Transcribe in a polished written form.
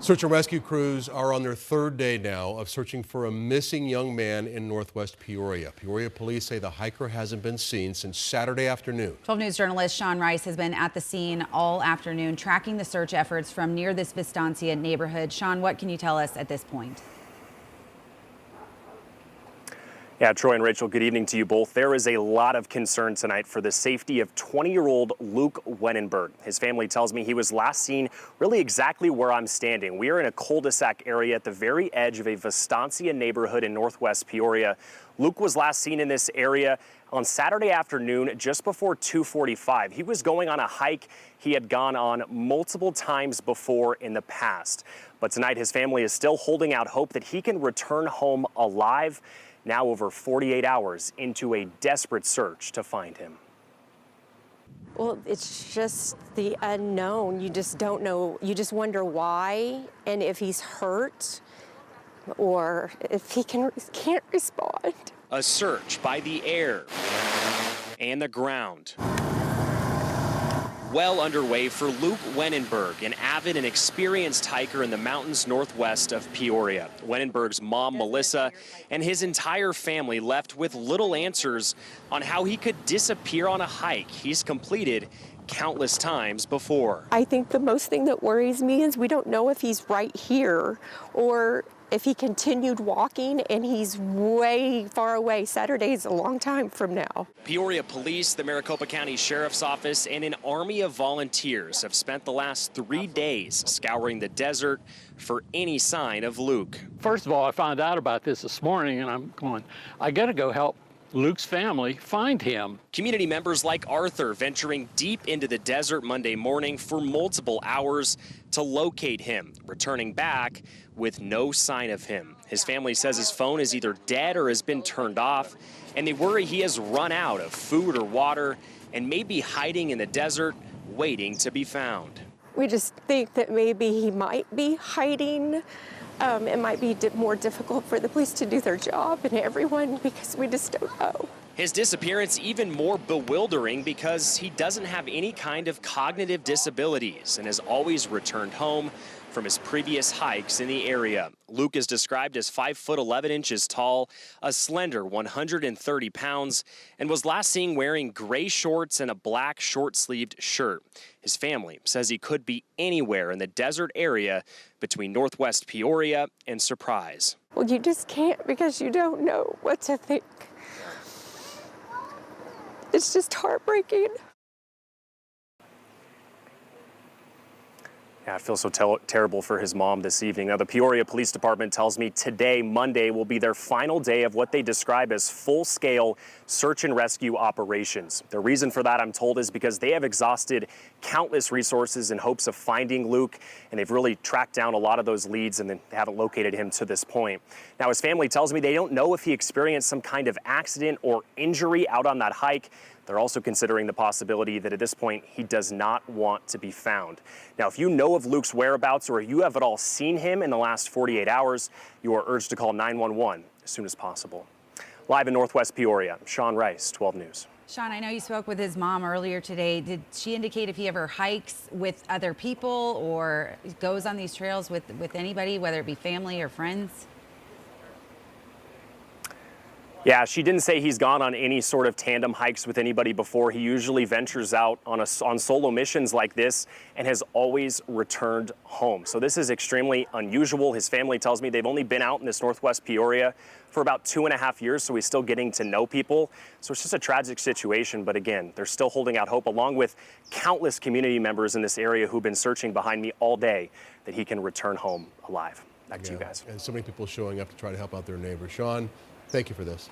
Search and rescue crews are on their third day now of searching for a missing young man in northwest Peoria. Peoria police say the hiker hasn't been seen since Saturday afternoon. 12 News journalist Sean Rice has been at the scene all afternoon, tracking the search efforts from near this Vistancia neighborhood. Sean, what can you tell us at this point? Yeah, Troy and Rachel, good evening to you both. There is a lot of concern tonight for the safety of 20-year-old Luke Wenenberg. His family tells me he was last seen really exactly where I'm standing. We are in a cul-de-sac area at the very edge of a Vistancia neighborhood in northwest Peoria. Luke was last seen in this area on Saturday afternoon just before 2:45. He was going on a hike he had gone on multiple times before in the past. But tonight his family is still holding out hope that he can return home alive, now over 48 hours into a desperate search to find him. Well, it's just the unknown. You just don't know. You just wonder why and if he's hurt or if he can't respond. A search by the air and the ground. Well underway for Luke Wenenberg, an avid and experienced hiker in the mountains northwest of Peoria. Wenenberg's mom, Melissa, and his entire family left with little answers on how he could disappear on a hike he's completed countless times before. I think the most thing that worries me is we don't know if he's right here or if he continued walking and he's way far away. Saturday is a long time from now. Peoria Police, the Maricopa County Sheriff's Office, and an army of volunteers have spent the last 3 days scouring the desert for any sign of Luke. First of all, I found out about this morning and I'm going, I gotta go help Luke's family find him. Community members like Arthur venturing deep into the desert Monday morning for multiple hours to locate him, returning back with no sign of him. His family says his phone is either dead or has been turned off, and they worry he has run out of food or water and may be hiding in the desert waiting to be found. We just think that maybe he might be hiding. It might be more difficult for the police to do their job and everyone because we just don't know. His disappearance even more bewildering because he doesn't have any kind of cognitive disabilities and has always returned home from his previous hikes in the area. Luke is described as 5'11" tall, a slender 130 pounds, and was last seen wearing gray shorts and a black short-sleeved shirt. His family says he could be anywhere in the desert area between northwest Peoria and Surprise. Well, you just can't because you don't know what to think. It's just heartbreaking. Yeah, I feel so terrible for his mom this evening. Now, the Peoria Police Department tells me today, Monday, will be their final day of what they describe as full-scale search and rescue operations. The reason for that, I'm told, is because they have exhausted countless resources in hopes of finding Luke, and they've really tracked down a lot of those leads and then haven't located him to this point. Now, his family tells me they don't know if he experienced some kind of accident or injury out on that hike. They're also considering the possibility that at this point, he does not want to be found. Now, if you know of Luke's whereabouts or you have at all seen him in the last 48 hours, you are urged to call 911 as soon as possible. Live in Northwest Peoria, Sean Rice, 12 News. Sean, I know you spoke with his mom earlier today. Did she indicate if he ever hikes with other people or goes on these trails with anybody, whether it be family or friends? Yeah, she didn't say he's gone on any sort of tandem hikes with anybody before. He usually ventures out on solo missions like this and has always returned home. So this is extremely unusual. His family tells me they've only been out in this northwest Peoria for about 2.5 years, so he's still getting to know people. So it's just a tragic situation, but again, they're still holding out hope, along with countless community members in this area who've been searching behind me all day, that he can return home alive. Back to you guys. And so many people showing up to try to help out their neighbors. Sean, thank you for this.